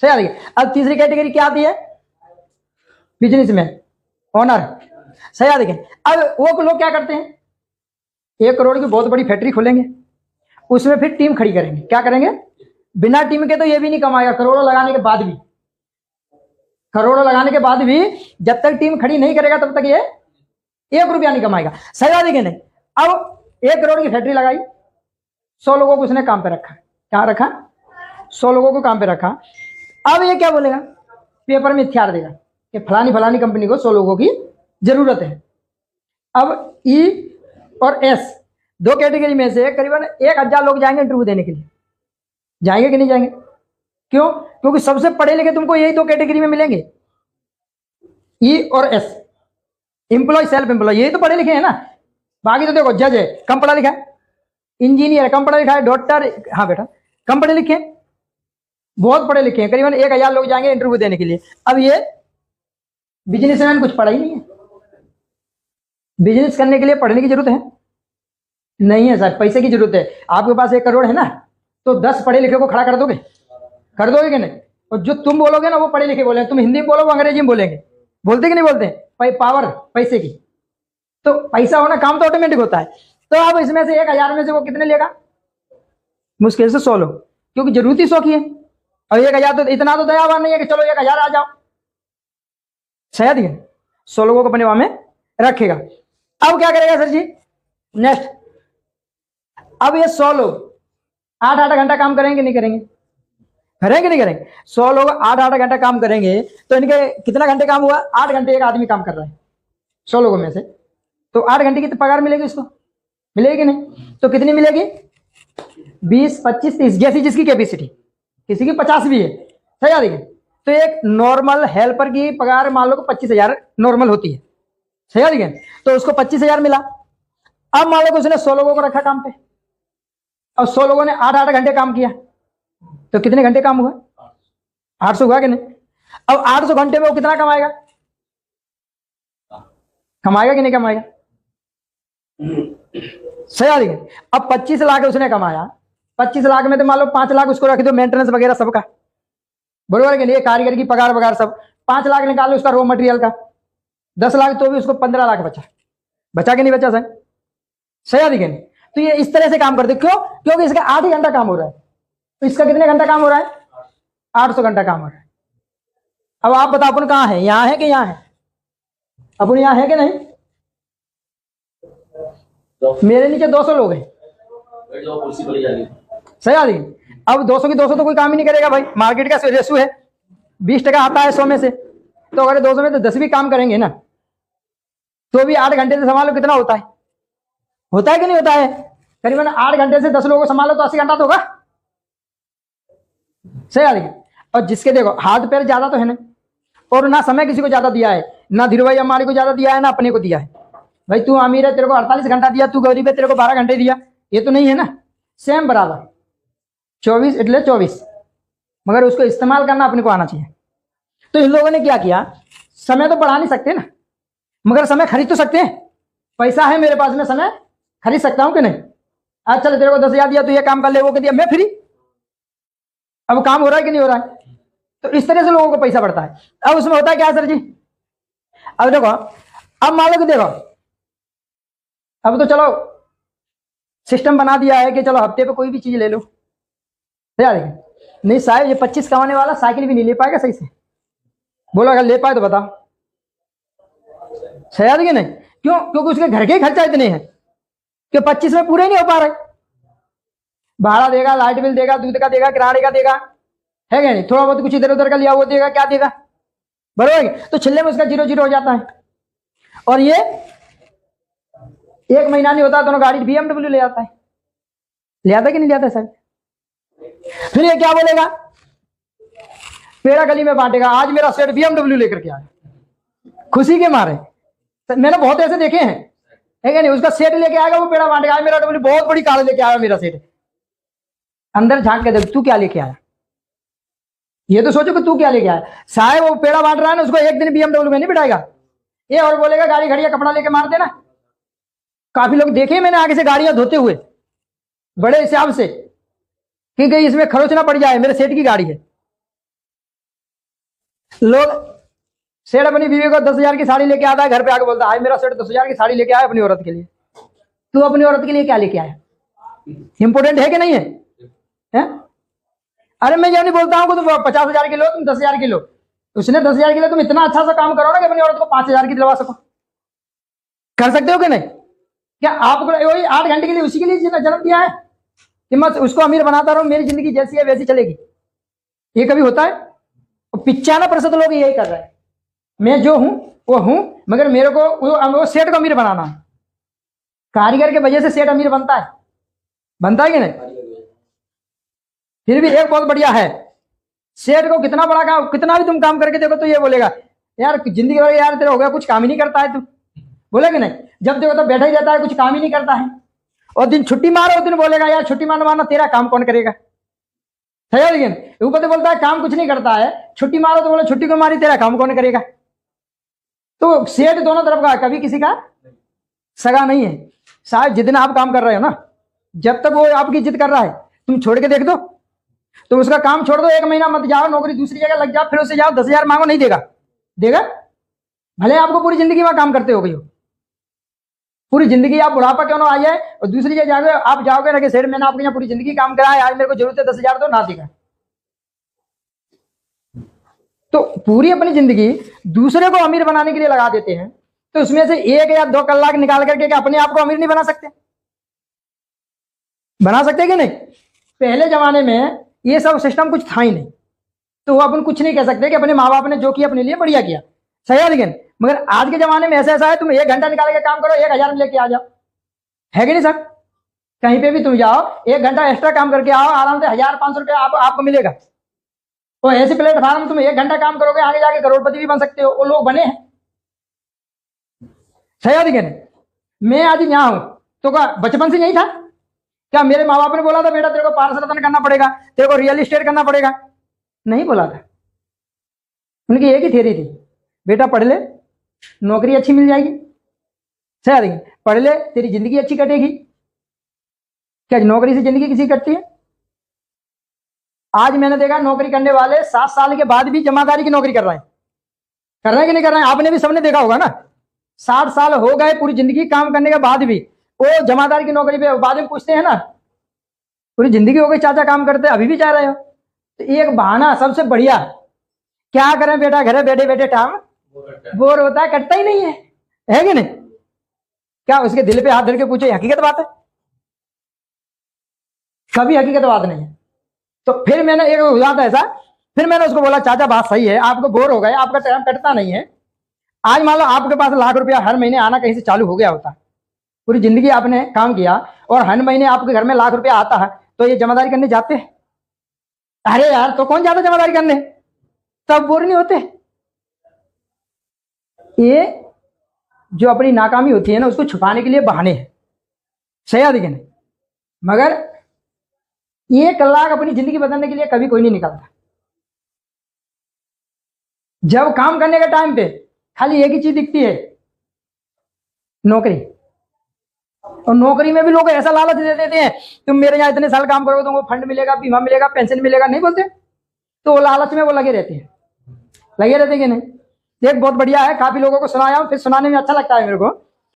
सही आती है। अब तीसरी कैटेगरी क्या आती है, बिजनेस में ओनर। सही आती है। अब वो लोग क्या करते हैं, 1 करोड़ की बहुत बड़ी फैक्ट्री खोलेंगे, उसमें फिर टीम खड़ी करेंगे। क्या करेंगे, बिना टीम के तो ये भी नहीं कमाएगा, करोड़ों लगाने के बाद भी, करोड़ों लगाने के बाद भी जब तक टीम खड़ी नहीं करेगा तब तक ये 1 रुपया नहीं कमाएगा। सही बात है कि नहीं। अब 1 करोड़ की फैक्ट्री लगाई, 100 लोगों को उसने काम पे रखा। क्या रखा, 100 लोगों को काम पे रखा। अब ये क्या बोलेगा, पेपर में इत्यार देगा कि फलानी फलानी कंपनी को 100 लोगों की जरूरत है। अब ई और एस 2 कैटेगरी में से करीबन 1000 लोग जाएंगे इंटरव्यू देने के लिए। जाएंगे कि नहीं जाएंगे, क्यों, क्योंकि सबसे पढ़े लिखे तुमको यही 2 कैटेगरी में मिलेंगे, ई और एस, एम्प्लॉय सेल्फ एम्प्लॉय, यही तो पढ़े लिखे हैं ना। बाकी तो देखो जज है कम पढ़ा लिखा है, इंजीनियर है कम पढ़ा लिखा है, डॉक्टर, हाँ बेटा कम पढ़े लिखे हैं, बहुत पढ़े लिखे हैं। करीबन 1000 लोग जाएंगे इंटरव्यू देने के लिए। अब ये बिजनेसमैन कुछ पढ़ा ही नहीं है, बिजनेस करने के लिए पढ़ने की जरूरत है नहीं है सर, पैसे की जरूरत है। आपके पास 1 करोड़ है ना, तो 10 पढ़े लिखे को खड़ा कर दोगे कि नहीं। और जो तुम बोलोगे ना वो पढ़े लिखे बोलेंगे, तुम हिंदी में बोलो वो अंग्रेजी में बोलेंगे, बोलते कि नहीं बोलते, पावर पैसे की। तो पैसा होना काम तो ऑटोमेटिक होता है। तो अब इसमें से 1000 में से वो कितने लेगा, मुश्किल से 100 लोग, क्योंकि जरूरत ही 100 की है। और 1000 तो इतना तो दयावान नहीं है कि चलो 1000 आ जाओ। शायद ही 100 लोगों को अपने वहां में रखेगा। अब क्या करेगा सर जी, नेक्स्ट, अब ये 100 लोग 8-8 घंटा काम करेंगे नहीं करेंगे, करेंगे नहीं करेंगे। 100 लोग 8-8 घंटा काम करेंगे तो इनके कितना घंटे काम हुआ, 8 घंटे एक आदमी काम कर रहा है 100 लोगों में से, तो 8 घंटे की तो पगार मिलेगी इसको, मिलेगी नहीं, तो कितनी मिलेगी, 20, 25, 30, जैसी जिसकी कैपेसिटी, किसी की 50 भी है। सही आ रही है। तो एक नॉर्मल हेल्पर की पगार मान लो 25,000 नॉर्मल होती है। सही आ रही है। तो उसको 25,000 मिला। अब मान लो कि उसने 100 लोगों को रखा काम पे, और 100 लोगों ने 8-8 घंटे काम किया, तो कितने घंटे काम हुआ, 800 हुआ कि नहीं। अब 800 घंटे में वो कितना कमाएगा, कमाएगा कि नहीं कमाएगा। सही आ रही है। अब 25 लाख उसने कमाया, 25 लाख में तो मान लो 5 लाख उसको रख दो मेंटेनेंस वगैरह सबका, बरोबर के लिए, कारीगर की पगार वगार सब, 5 लाख निकाल लो उसका रॉ मटेरियल का, 10 लाख, तो भी उसको 15 लाख बचा, बचा कि नहीं बचा सर। सही आ रही है। तो ये इस तरह से काम करते, क्यों, क्योंकि इसका 8 ही घंटा काम हो रहा है, तो इसका कितने घंटा काम हो रहा है, 800 घंटा काम हो रहा है। अब आप बताओ अपन कहाँ है, यहाँ है कि यहाँ है, अपन यहाँ है कि नहीं। मेरे नीचे 200 लोग हैं, सही आ रही। अब 200 की 200 तो कोई काम ही नहीं करेगा भाई, मार्केट का रेशो है 20% आता है 100 में से, तो अगर 200 में तो 10 भी काम करेंगे ना, तो भी 8 घंटे से संभालो कितना होता है, होता है कि नहीं होता है। करीबन 8 घंटे से 10 लोगों को संभालो तो 80 घंटा तो होगा। सही आ रही। और जिसके देखो हाथ पैर ज्यादा तो है ना, और ना समय किसी को ज्यादा दिया है, ना धीरू भाई अंबानी को ज्यादा दिया है, ना अपने को दिया है। भाई तू अमीर है तेरे को 48 घंटा दिया, तू गरीब है तेरे को 12 घंटे दिया, ये तो नहीं है ना, सेम बराबर 24 એટલે 24, मगर उसको इस्तेमाल करना अपने को आना चाहिए। तो इन लोगों ने क्या किया, समय तो बढ़ा नहीं सकते ना, मगर समय खरीद तो सकते हैं। पैसा है मेरे पास में, समय खरीद सकता हूं कि नहीं। आज चल तेरे को 10,000 दिया, तू ये काम कर ले, वो कर दिया, मैं फ्री। अब काम हो रहा है कि नहीं हो रहा है। तो इस तरह से लोगों को पैसा बढ़ता है। अब उसमें होता है क्या सर जी, अब देखो, अब मान लो कि देखो, अब तो चलो सिस्टम बना दिया है कि चलो हफ्ते पे कोई भी चीज ले लो, नहीं साहब ये 25 कमाने वाला साइकिल भी नहीं ले पाएगा सही से, बोलो अगर ले पाए तो बताओ। सही है कि नहीं, क्यों, क्योंकि उसके घर के खर्चा इतने हैं कि 25 में पूरे नहीं हो पा रहे। भाड़ा देगा, लाइट बिल देगा, दूध का देगा, किराने का देगा, है क्या नहीं, थोड़ा बहुत कुछ इधर उधर का लिया वो देगा, क्या देगा, बरोबर। तो छिल्ले में उसका 0-0 हो जाता है। और ये 1 महीना नहीं होता दोनों गाड़ी BMW ले आता है, ले आता है कि नहीं ले आता है सर। फिर ये क्या बोलेगा, पेड़ा गली में बांटेगा, आज मेरा सेठ BMW लेकर के आया, खुशी के मारे। मैंने बहुत ऐसे देखे हैं, है क्या नहीं, उसका सेठ लेके आएगा, वो पेड़ा बांटेगा, आज मेरा W बहुत बड़ी कार लेके आया मेरा सेठ। अंदर झांक के देख तू क्या लेके आया, ये तो सोचो कि तू क्या लेके आया। साहब वो पेड़ा बांट रहा है ना, उसको एक दिन BMW में नहीं बिठाएगा ये, और बोलेगा गाड़ी घड़िया कपड़ा लेके मार देना। काफी लोग देखे मैंने आगे से गाड़ियां धोते हुए बड़े हिसाब से, कि इसमें खरोच ना पड़ जाए, मेरे सेठ की गाड़ी है। लोग, सेठ अपनी बीवी को 10,000 की साड़ी लेके आता है, घर पे आके बोलता है आज मेरा सेठ 10,000 की साड़ी लेके आया अपनी औरत के लिए। तू अपनी औरत के लिए क्या लेके आया? इंपोर्टेंट है कि नहीं है? अरे मैं ये नहीं बोलता हूँ तुम 50,000 की लो, तुम 10,000 की लो। उसने 10,000 की लो, तुम इतना अच्छा सा काम करो ना कि अपनी औरत को 5,000 की दिलवा सको। कर सकते हो कि नहीं? क्या आपको वही 8 घंटे के लिए उसी के लिए जन्म दिया है कि मैं उसको अमीर बनाता रहूं, मेरी जिंदगी जैसी है वैसी चलेगी? ये कभी होता है? 95% लोग यही कर रहे हैं। मैं जो हूं वो हूं, मगर मेरे को वो सेठ को अमीर बनाना है। कारीगर के वजह से सेठ अमीर बनता है कि नहीं? फिर भी एक बहुत बढ़िया है, सेठ को कितना बड़ा काम, कितना भी तुम काम करके देखो तो ये बोलेगा यार जिंदगी भर यार तेरा हो गया, कुछ काम ही नहीं करता है तू। बोले कि नहीं? जब देखो तो बैठा ही रहता है, कुछ काम ही नहीं करता है। और दिन छुट्टी मारो, दिन बोलेगा यार छुट्टी मारना तेरा काम कौन करेगा? है या? लेकिन ऊपर तो बोलता है काम कुछ नहीं करता है, छुट्टी मारो तो बोले छुट्टी को मारी तेरा काम कौन करेगा? तो सेठ दोनों तरफ का, कभी किसी का सगा नहीं है। शायद जितना आप काम कर रहे हो ना, जब तक वो आपकी इज्जत कर रहा है, तुम छोड़ के देख दो, तुम उसका काम छोड़ दो, 1 महीना मत जाओ, नौकरी दूसरी जगह लग जाओ, फिर उससे जाओ 10,000 मांगो, नहीं देगा। भले आपको पूरी जिंदगी वहां काम करते हो गई हो, पूरी जिंदगी आप बुढ़ापा क्यों ना आ जाए और दूसरी जगह जाओगे, आप जाओगे ना कि सेठ मैंने आपके यहाँ पूरी जिंदगी काम करा है, आज मेरे को जरूरत है 10,000 दो, ना देगा। तो पूरी अपनी जिंदगी दूसरे को अमीर बनाने के लिए लगा देते हैं, तो उसमें से 1 या 2 कलाक निकाल करके अपने आप को अमीर नहीं बना सकते? बना सकते कि नहीं? पहले जमाने में ये सब सिस्टम कुछ था ही नहीं, तो वो अपन कुछ नहीं कह सकते कि अपने माँ बाप ने जो किया अपने लिए बढ़िया किया, सही है। लेकिन मगर आज के जमाने में ऐसा है, तुम 1 घंटा निकाल के काम करो, 1,000 में लेके आ जाओ, है कि नहीं सर? कहीं पे भी तुम जाओ, 1 घंटा एक्स्ट्रा काम करके आओ, आराम से 1,000-500 रुपया आपको मिलेगा। तो ऐसे प्लेटफॉर्म में तुम 1 घंटा काम करोगे, आगे जाके करोड़पति भी बन सकते हो, वो लोग बने हैं, सही है। लेकिन मैं आज यहाँ हूं तो क्या बचपन से नहीं था? क्या मेरे माँ बाप ने बोला था बेटा तेरे को पारस रत्न करना पड़ेगा, तेरे को रियल एस्टेट करना पड़ेगा? नहीं बोला था। उनकी एक ही थ्योरी थी, बेटा पढ़ ले नौकरी अच्छी मिल जाएगी, सही है। पढ़ ले तेरी जिंदगी अच्छी कटेगी। क्या नौकरी से जिंदगी किसी कटती है? आज मैंने देखा नौकरी करने वाले 7 साल के बाद भी जमादारी की नौकरी कर रहे हैं कि नहीं कर रहे हैं? आपने भी सबने देखा होगा ना, 60 साल हो गए पूरी जिंदगी काम करने के बाद भी वो जमादारी की नौकरी पे बाद में पूछते हैं ना, पूरी जिंदगी हो गई चाचा काम करते, अभी भी जा रहे हो? तो एक बहाना सबसे बढ़िया, क्या करें बेटा घरे बैठे बैठे टाइम बोर होता है, कटता ही नहीं है कि नहीं? क्या उसके दिल पे हाथ धर के पूछे हकीकत बात है? कभी हकीकत बात नहीं है। तो फिर मैंने एक हुआ था ऐसा, फिर मैंने उसको बोला चाचा बात सही है, आपको बोर हो गए, आपका टाइम कटता नहीं है। आज मान लो आपके पास लाख रुपया हर महीने आना कहीं से चालू हो गया होता, पूरी जिंदगी आपने काम किया और हर महीने आपके घर में लाख रुपया आता है, तो ये जमादारी करने जाते हैं? अरे यार तो कौन जाता जमादारी करने? तब बोर नहीं होते। ये जो अपनी नाकामी होती है ना, उसको छुपाने के लिए बहाने हैं, सही है। लेकिन मगर 1 लाख अपनी जिंदगी बदलने के लिए कभी कोई नहीं निकलता। जब काम करने के टाइम पे खाली एक ही चीज दिखती है, नौकरी। और नौकरी में भी लोग ऐसा लालच दे देते हैं तुम मेरे यहाँ इतने साल काम करोगे तुमको फंड मिलेगा, बीमा मिलेगा, पेंशन मिलेगा, नहीं बोलते? तो लालच में वो लगे रहते हैं कि नहीं? एक बहुत बढ़िया है, काफी लोगों को सुनाया हूं, फिर सुनाने में अच्छा लगता है मेरे को।